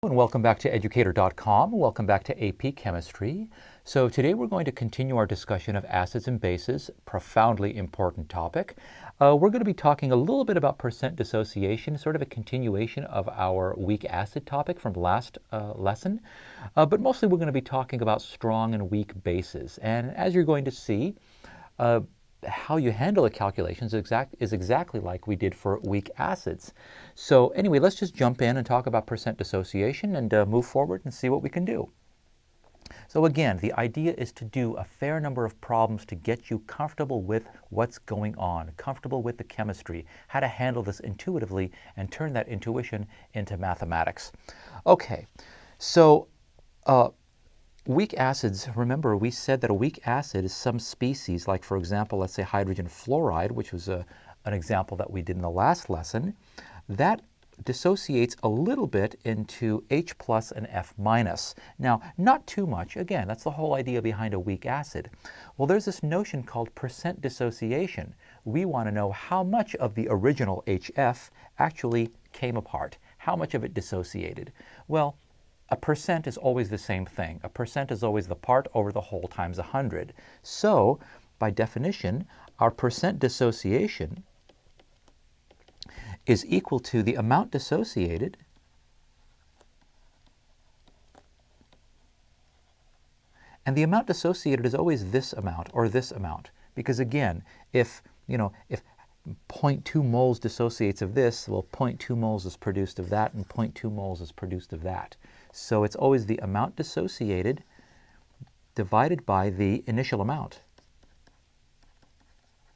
And welcome back to Educator.com. Welcome back to AP Chemistry. So today we're going to continue our discussion of acids and bases, profoundly important topic. We're going to be talking a little bit about percent dissociation, sort of a continuation of our weak acid topic from last lesson. But mostly we're going to be talking about strong and weak bases. And as you're going to see, how you handle the calculations is exactly like we did for weak acids. So anyway, let's just jump in and talk about percent dissociation and move forward and see what we can do. So again, the idea is to do a fair number of problems to get you comfortable with what's going on, comfortable with the chemistry, how to handle this intuitively and turn that intuition into mathematics. Okay, so weak acids, remember we said that a weak acid is some species, like for example, let's say hydrogen fluoride, which was an example that we did in the last lesson, that dissociates a little bit into H plus and F minus. Now, not too much. Again, that's the whole idea behind a weak acid. Well, there's this notion called percent dissociation. We want to know how much of the original HF actually came apart, how much of it dissociated. Well, a percent is always the same thing. A percent is always the part over the whole times 100. So, by definition, our percent dissociation is equal to the amount dissociated and the amount dissociated is always this amount or this amount. Because again, if 0.2 moles dissociates of this, well, 0.2 moles is produced of that and 0.2 moles is produced of that. So it's always the amount dissociated divided by the initial amount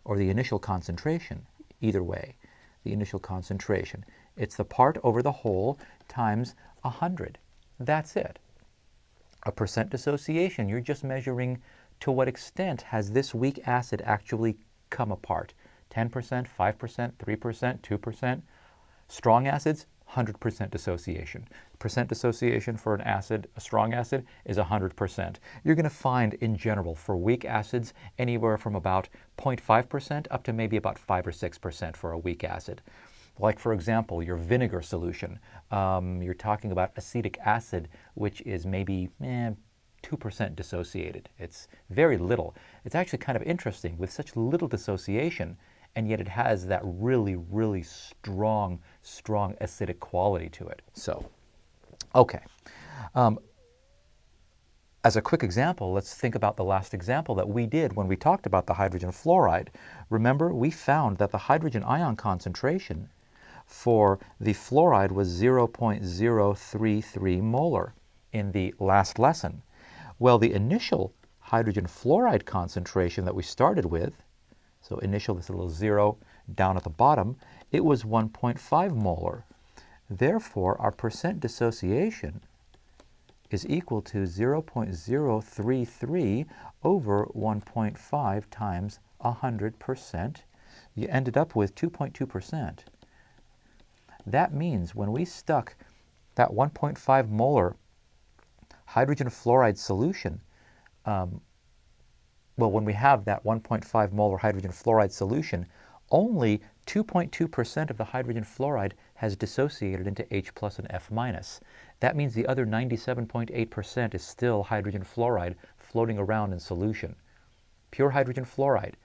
or the initial concentration, either way, the initial concentration. It's the part over the whole times 100. That's it. A percent dissociation, you're just measuring to what extent has this weak acid actually come apart. 10%, 5%, 3%, 2%. Strong acids, 100% dissociation. Percent dissociation for an acid, a strong acid, is 100%. You're going to find in general for weak acids anywhere from about 0.5% up to maybe about 5 or 6% for a weak acid. Like for example, your vinegar solution, you're talking about acetic acid, which is maybe 2% dissociated. It's very little. It's actually kind of interesting with such little dissociation, and yet it has that really, really strong acidic quality to it. So, okay. As a quick example, let's think about the last example that we did when we talked about the hydrogen fluoride. Remember, we found that the hydrogen ion concentration for the fluoride was 0.033 molar in the last lesson. Well, the initial hydrogen fluoride concentration that we started with, so initial, this little 0 down at the bottom, it was 1.5 molar. Therefore, our percent dissociation is equal to 0.033 over 1.5 times 100%. You ended up with 2.2%. That means when we stuck that 1.5 molar hydrogen fluoride solution, well, when we have that 1.5 molar hydrogen fluoride solution, only 2.2% of the hydrogen fluoride has dissociated into H plus and F minus. That means the other 97.8% is still hydrogen fluoride floating around in solution. Pure hydrogen fluoride,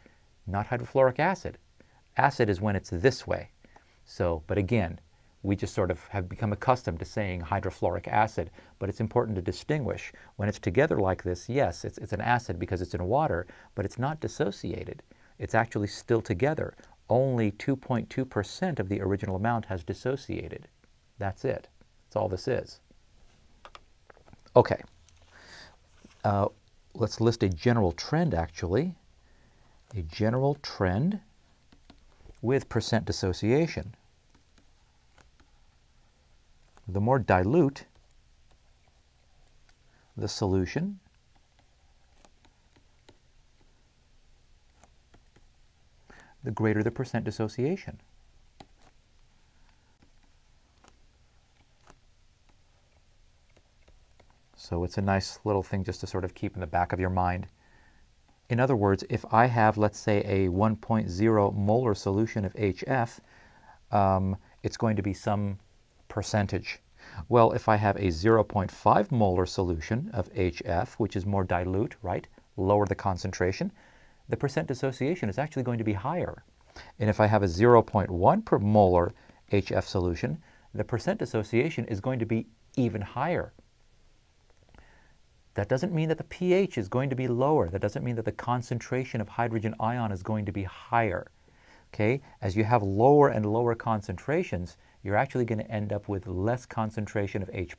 not hydrofluoric acid. Acid is when it's this way. So, but again, we just sort of have become accustomed to saying hydrofluoric acid, but it's important to distinguish. When it's together like this, yes, it's an acid because it's in water, but it's not dissociated. It's actually still together. Only 2.2% of the original amount has dissociated. That's it. That's all this is. Okay. Let's list a general trend, actually. A general trend with percent dissociation. The more dilute the solution, the greater the percent dissociation. So it's a nice little thing just to sort of keep in the back of your mind. In other words, if I have, let's say, a 1.0 molar solution of HF, it's going to be some percentage. Well, if I have a 0.5 molar solution of HF, which is more dilute, right, lower the concentration, the percent dissociation is actually going to be higher. And if I have a 0.1 per molar HF solution, the percent dissociation is going to be even higher. That doesn't mean that the pH is going to be lower. That doesn't mean that the concentration of hydrogen ion is going to be higher. Okay? As you have lower and lower concentrations, you're actually going to end up with less concentration of H+.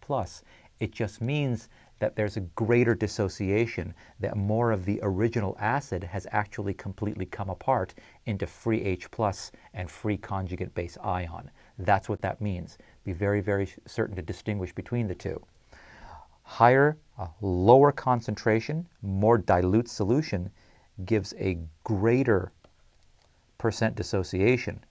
It just means that there's a greater dissociation, that more of the original acid has actually completely come apart into free H+ and free conjugate base ion. That's what that means. Be very, very certain to distinguish between the two. Higher, lower concentration, more dilute solution gives a greater percent dissociation.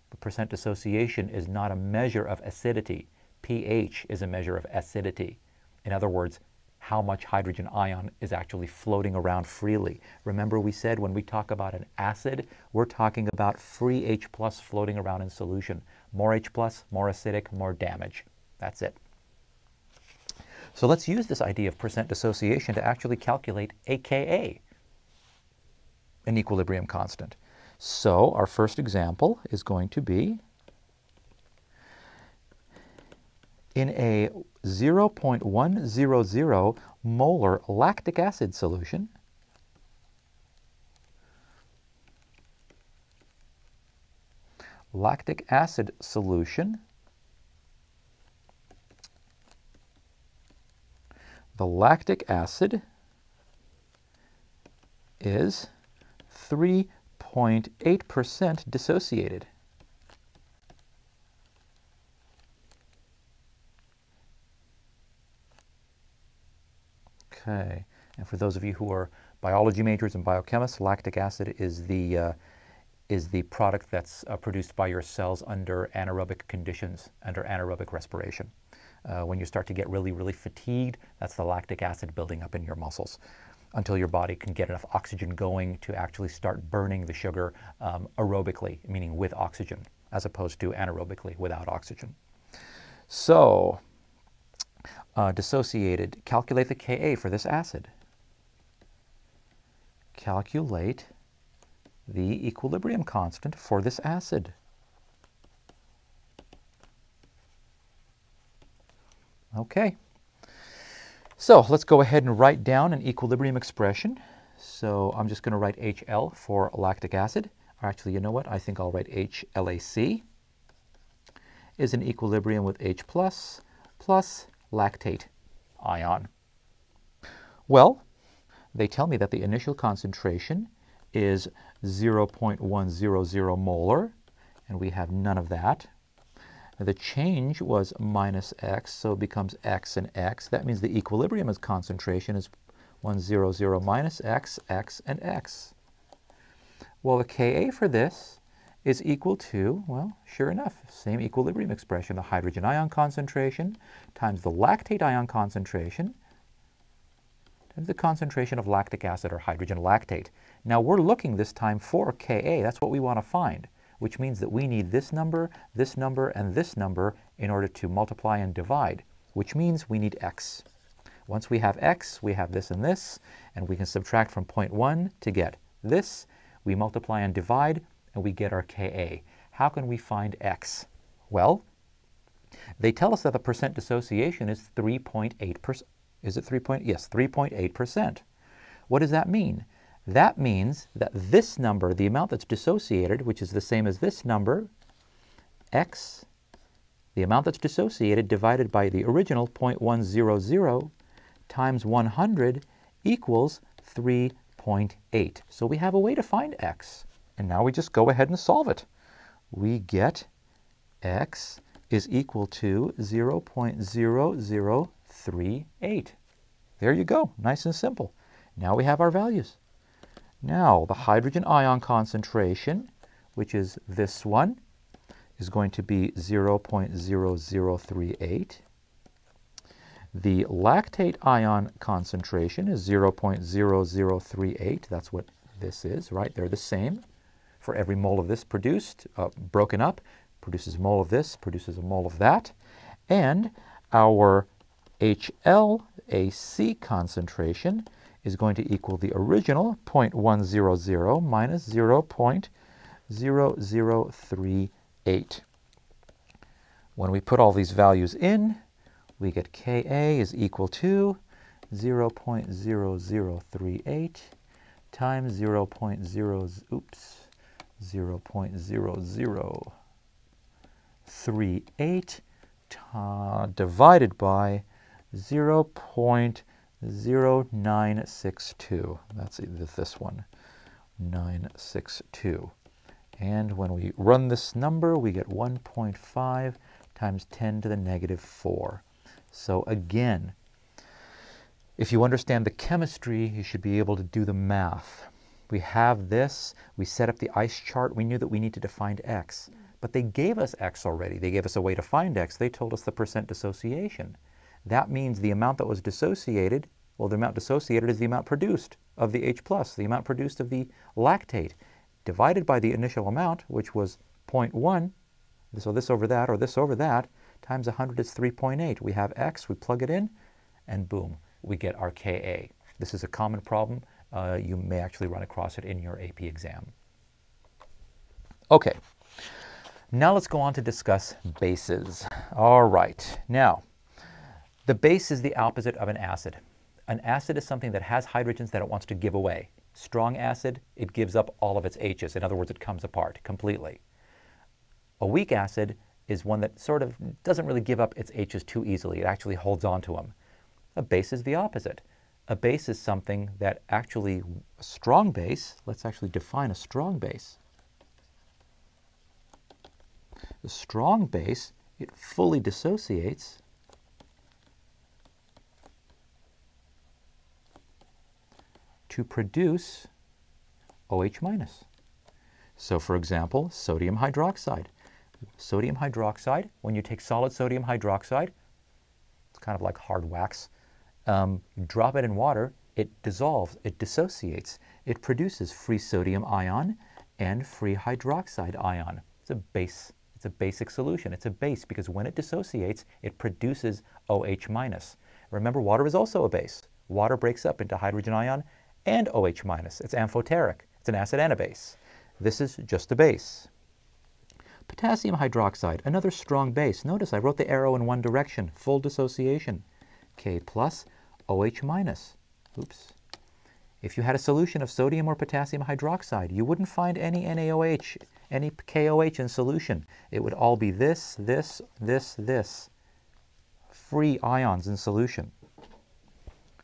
But percent dissociation is not a measure of acidity. pH is a measure of acidity. In other words, how much hydrogen ion is actually floating around freely. Remember we said when we talk about an acid, we're talking about free H+ floating around in solution. More H+, more acidic, more damage. That's it. So let's use this idea of percent dissociation to actually calculate a Ka, an equilibrium constant. So our first example is going to be in a 0.100 molar lactic acid solution, the lactic acid is 3.8% dissociated. Okay, and for those of you who are biology majors and biochemists, lactic acid is the product that's produced by your cells under anaerobic conditions, under anaerobic respiration. When you start to get really, really fatigued, that's the lactic acid building up in your muscles until your body can get enough oxygen going to actually start burning the sugar aerobically, meaning with oxygen, as opposed to anaerobically without oxygen. So, dissociated, calculate the Ka for this acid. Calculate the equilibrium constant for this acid. Okay, so let's go ahead and write down an equilibrium expression. So I'm just going to write HL for lactic acid. Or actually, you know what? I think I'll write HLAC is in equilibrium with H+ plus lactate ion. Well, they tell me that the initial concentration is 0.100 molar, and we have none of that. The change was minus x, so it becomes x and x. That means the equilibrium concentration is 100 minus x, x, and x. Well, the Ka for this is equal to, well, sure enough, same equilibrium expression, the hydrogen ion concentration times the lactate ion concentration times the concentration of lactic acid or hydrogen lactate. Now we're looking this time for Ka. That's what we want to find, which means that we need this number, and this number in order to multiply and divide, which means we need x. Once we have x, we have this, and we can subtract from 0.1 to get this. We multiply and divide, and we get our Ka. How can we find x? Well, they tell us that the percent dissociation is 3.8%. Is it 3 point? Yes, 3.8%. What does that mean? That means that this number, the amount that's dissociated, which is the same as this number, x, the amount that's dissociated divided by the original 0.100 times 100 equals 3.8. So we have a way to find x. And now we just go ahead and solve it. We get x is equal to 0.0038. There you go, nice and simple. Now we have our values. Now the hydrogen ion concentration, which is this one, is going to be 0.0038. The lactate ion concentration is 0.0038. That's what this is, right? They're the same. For every mole of this produced, broken up, produces a mole of this, produces a mole of that. And our HLAC concentration is going to equal the original 0.100 minus 0.0038. When we put all these values in, we get Ka is equal to 0.0038 times 0.0038 divided by 0.0962. That's this one, 962. And when we run this number, we get 1.5 times 10 to the negative 4. So again, if you understand the chemistry, you should be able to do the math. We have this, we set up the ice chart, we knew that we needed to find X. But they gave us X already. They gave us a way to find X. They told us the percent dissociation. That means the amount that was dissociated, well, the amount dissociated is the amount produced of the H+, the amount produced of the lactate, divided by the initial amount, which was 0.1, so this over that, or this over that, times 100 is 3.8. We have X, we plug it in, and boom, we get our Ka. This is a common problem. You may actually run across it in your AP exam. Okay, now let's go on to discuss bases. All right, now, the base is the opposite of an acid. An acid is something that has hydrogens that it wants to give away. Strong acid, it gives up all of its H's. In other words, it comes apart completely. A weak acid is one that sort of doesn't really give up its H's too easily. It actually holds on to them. A base is the opposite. A base is something that actually, a strong base, let's actually define a strong base. The strong base, it fully dissociates to produce OH minus. So for example, sodium hydroxide. Sodium hydroxide, when you take solid sodium hydroxide, it's kind of like hard wax, you drop it in water, it dissolves, it dissociates, it produces free sodium ion and free hydroxide ion. It's a base. It's a basic solution. It's a base because when it dissociates, it produces OH minus. Remember, water is also a base. Water breaks up into hydrogen ion and OH minus. It's amphoteric. It's an acid and a base. This is just a base. Potassium hydroxide, another strong base. Notice I wrote the arrow in one direction, full dissociation. K plus, OH minus. Oops. If you had a solution of sodium or potassium hydroxide, you wouldn't find any NaOH, any KOH in solution. It would all be this, this, this, this. Free ions in solution.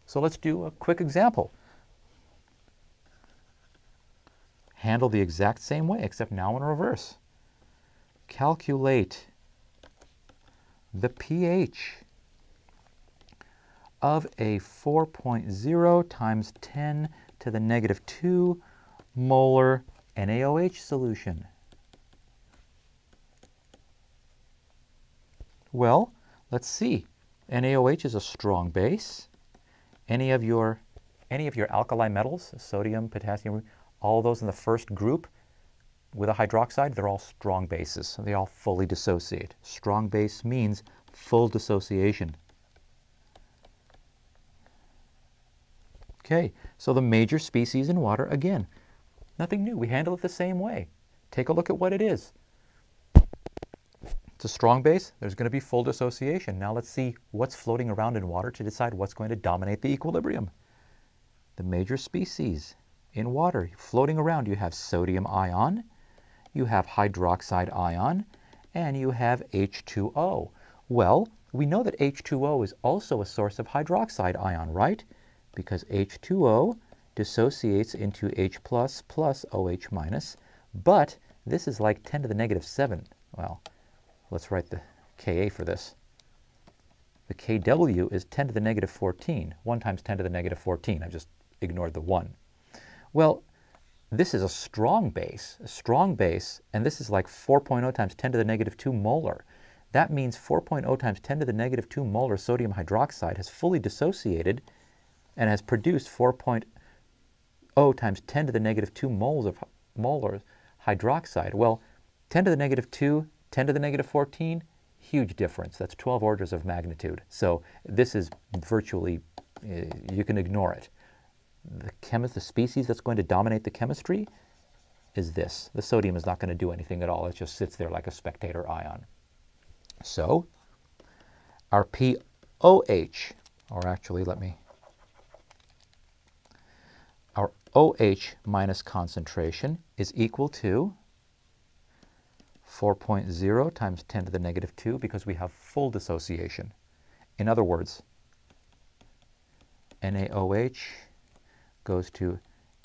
So let's do a quick example. Handle the exact same way, except now in reverse. Calculate the pH of a 4.0 times 10 to the negative 2 molar NaOH solution. Well, let's see. NaOH is a strong base. Any of your alkali metals, sodium, potassium, all those in the first group with a hydroxide, they're all strong bases. So they all fully dissociate. Strong base means full dissociation. Okay, so the major species in water, again, nothing new. We handle it the same way. Take a look at what it is. It's a strong base. There's going to be full dissociation. Now let's see what's floating around in water to decide what's going to dominate the equilibrium. The major species in water floating around, you have sodium ion, you have hydroxide ion, and you have H2O. Well, we know that H2O is also a source of hydroxide ion, right? Because H2O dissociates into H plus plus OH minus, but this is like 10 to the negative 7. Well, let's write the Ka for this. The Kw is 10 to the negative 14. 1 times 10 to the negative 14. I just ignored the 1. Well, this is a strong base, and this is like 4.0 times 10 to the negative 2 molar. That means 4.0 times 10 to the negative 2 molar sodium hydroxide has fully dissociated and has produced 4.0 times 10 to the negative 2 moles of molar hydroxide. Well, 10 to the negative 2, 10 to the negative 14, Huge difference. That's 12 orders of magnitude. So this is virtually, you can ignore it. The species that's going to dominate the chemistry is this. The sodium is not going to do anything at all. It just sits there like a spectator ion. So our POH, or actually our OH minus concentration is equal to 4.0 times 10 to the negative 2 because we have full dissociation. In other words, NaOH goes to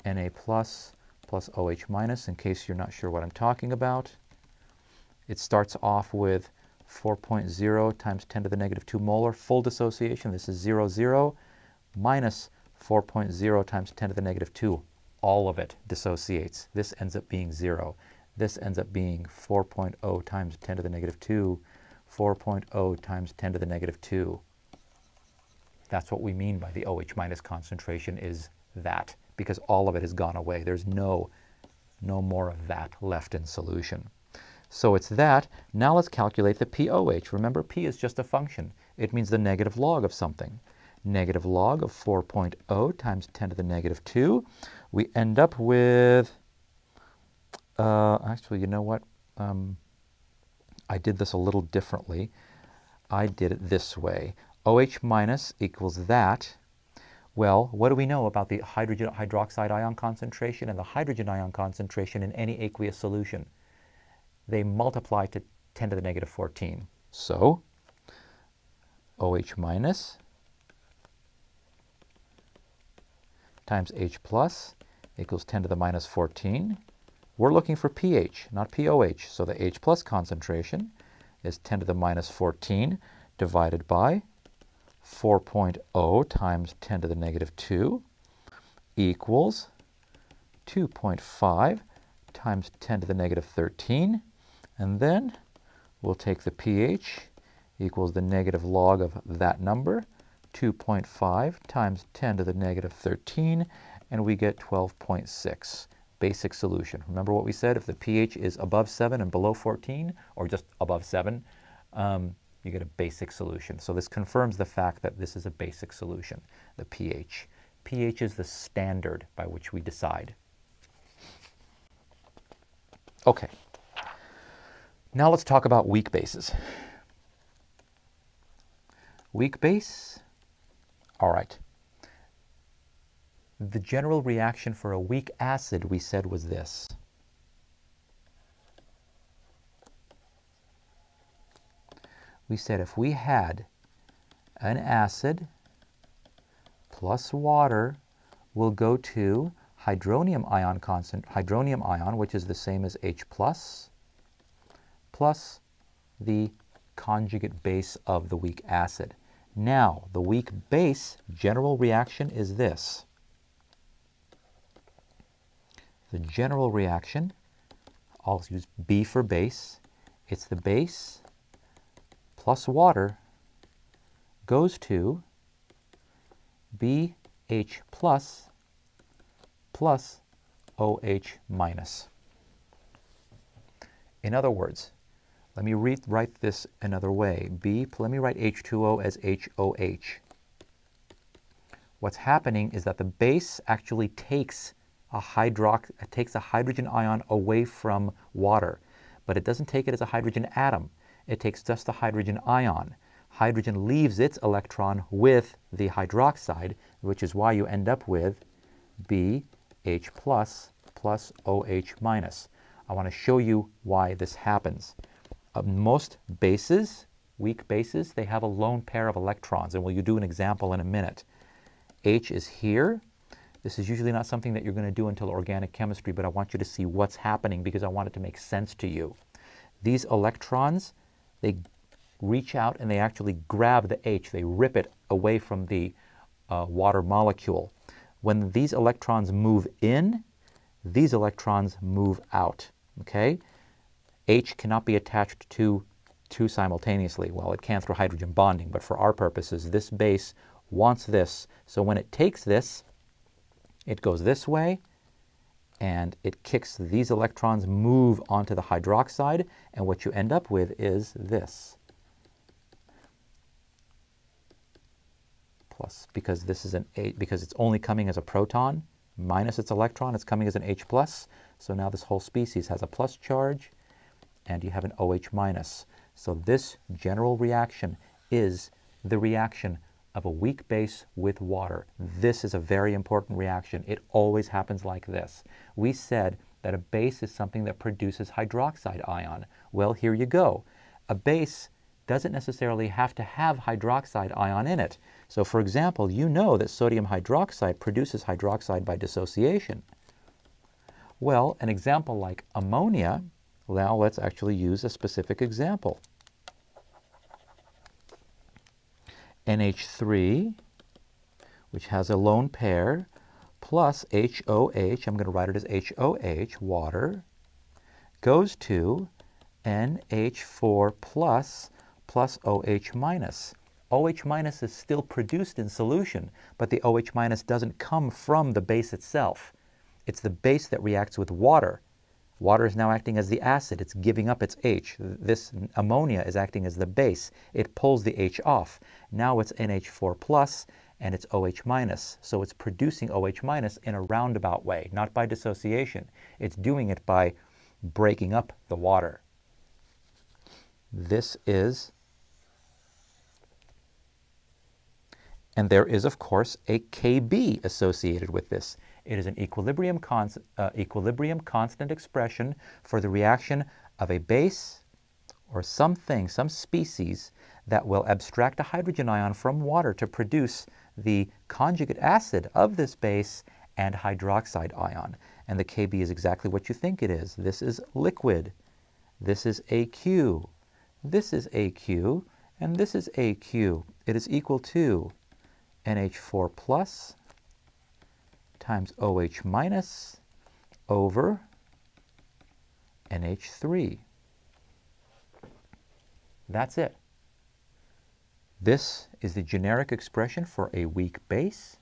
Na plus OH minus, in case you're not sure what I'm talking about. It starts off with 4.0 times 10 to the negative 2 molar, full dissociation. This is 0, 0, minus 4.0 times 10 to the negative 2. All of it dissociates. This ends up being 0. This ends up being 4.0 times 10 to the negative 2, 4.0 times 10 to the negative 2. That's what we mean by the OH minus concentration, is that, because all of it has gone away. There's no more of that left in solution. So it's that. Now let's calculate the POH. Remember, P is just a function. It means the negative log of something. Negative log of 4.0 times 10 to the negative 2. We end up with, actually, you know what? I did this a little differently. I did it this way. OH minus equals that. Well, what do we know about the hydrogen hydroxide ion concentration and the hydrogen ion concentration in any aqueous solution? They multiply to 10 to the negative 14. So, OH minus times H plus equals 10 to the minus 14. We're looking for pH, not POH. So the H plus concentration is 10 to the minus 14 divided by 4.0 times 10 to the negative 2 equals 2.5 times 10 to the negative 13. And then we'll take the pH equals the negative log of that number, 2.5 times 10 to the negative 13, and we get 12.6. Basic solution. Remember what we said? If the pH is above 7 and below 14, or just above 7, you get a basic solution. So this confirms the fact that this is a basic solution, the pH. pH is the standard by which we decide. Okay. Now let's talk about weak bases. Weak base, all right. The general reaction for a weak acid, we said, was this. We said if we had an acid plus water, we'll go to hydronium ion, which is the same as H plus the conjugate base of the weak acid. Now, the weak base general reaction is this. The general reaction, I'll use B for base. It's the base plus water goes to BH plus OH minus. In other words, let me write this another way. Let me write H2O as HOH. What's happening is that the base actually takes a hydrogen ion away from water, but it doesn't take it as a hydrogen atom. It takes just the hydrogen ion. Hydrogen leaves its electron with the hydroxide, which is why you end up with BH plus OH minus. I want to show you why this happens. Most bases, weak bases, they have a lone pair of electrons, and we'll do an example in a minute. H is here. This is usually not something that you're going to do until organic chemistry, but I want you to see what's happening because I want it to make sense to you. These electrons, they reach out and they actually grab the H. They rip it away from the water molecule. When these electrons move in, these electrons move out. Okay? H cannot be attached to two simultaneously. Well, it can through hydrogen bonding, but for our purposes, this base wants this. So when it takes this, it goes this way, and it kicks these electrons, move onto the hydroxide, and what you end up with is this. plus because this is because it's only coming as a proton minus its electron. It's coming as an H plus. So now this whole species has a plus charge, and you have an OH minus. So this general reaction is the reaction of a weak base with water. This is a very important reaction. It always happens like this. We said that a base is something that produces hydroxide ion. Well, here you go. A base doesn't necessarily have to have hydroxide ion in it. So for example, you know that sodium hydroxide produces hydroxide by dissociation. Well, an example like ammonia, now let's actually use a specific example. NH3, which has a lone pair, plus HOH, I'm going to write it as HOH, water, goes to NH4 plus OH minus. OH minus is still produced in solution, but the OH minus doesn't come from the base itself. It's the base that reacts with water. Water is now acting as the acid. It's giving up its H. This ammonia is acting as the base. It pulls the H off. Now it's NH4 plus and it's OH minus. So it's producing OH minus in a roundabout way, not by dissociation. It's doing it by breaking up the water. This is, and there is of course a Kb associated with this. It is an equilibrium constant expression for the reaction of a base or something, some species that will abstract a hydrogen ion from water to produce the conjugate acid of this base and hydroxide ion. And the Kb is exactly what you think it is. This is liquid. This is AQ. This is AQ. And this is AQ. It is equal to NH4 plus times OH minus over NH3. That's it. This is the generic expression for a weak base.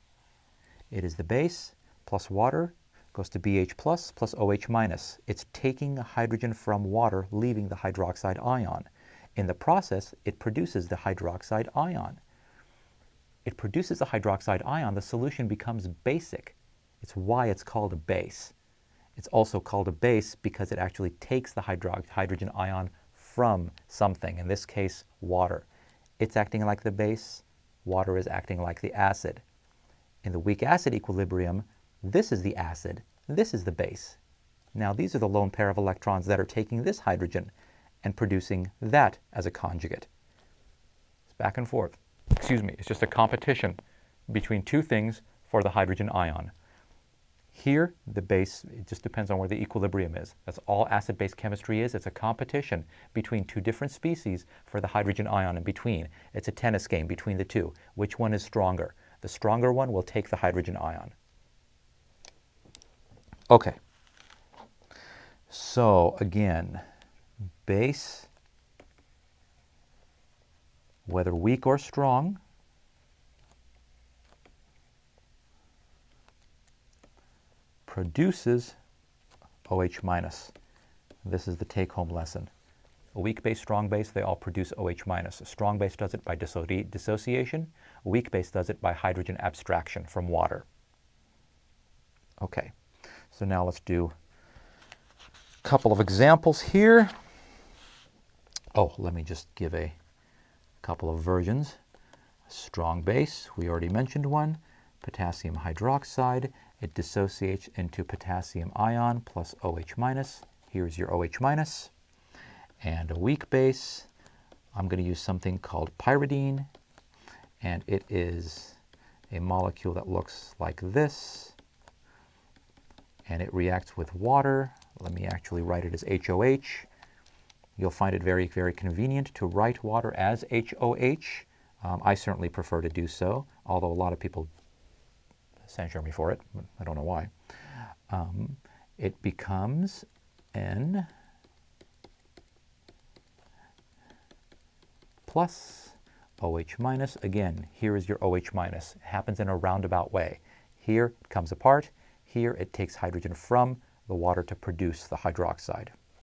It is the base plus water goes to BH plus OH minus. It's taking a hydrogen from water, leaving the hydroxide ion. In the process, it produces the hydroxide ion. It produces the hydroxide ion. The solution becomes basic. It's why it's called a base. It's also called a base because it actually takes the hydrogen ion from something, in this case, water. It's acting like the base. Water is acting like the acid. In the weak acid equilibrium, this is the acid, this is the base. Now these are the lone pair of electrons that are taking this hydrogen and producing that as a conjugate. It's back and forth. Excuse me, it's just a competition between two things for the hydrogen ion. Here, the base, it just depends on where the equilibrium is. That's all acid-base chemistry is. It's a competition between two different species for the hydrogen ion in between. It's a tennis game between the two. Which one is stronger? The stronger one will take the hydrogen ion. Okay. So, again, base, whether weak or strong, produces OH minus. This is the take-home lesson. A weak base, strong base, they all produce OH minus. A strong base does it by dissociation. A weak base does it by hydrogen abstraction from water. Okay, so now let's do a couple of examples here. Oh, let me just give a couple of versions. Strong base, we already mentioned one. Potassium hydroxide. It dissociates into potassium ion plus OH minus. Here's your OH minus. And a weak base, I'm going to use something called pyridine. And it is a molecule that looks like this. And it reacts with water. Let me actually write it as HOH. You'll find it very, very convenient to write water as HOH. I certainly prefer to do so, although a lot of people censure me for it. I don't know why. It becomes N plus OH minus. Again, here is your OH minus. It happens in a roundabout way. Here it comes apart. Here it takes hydrogen from the water to produce the hydroxide.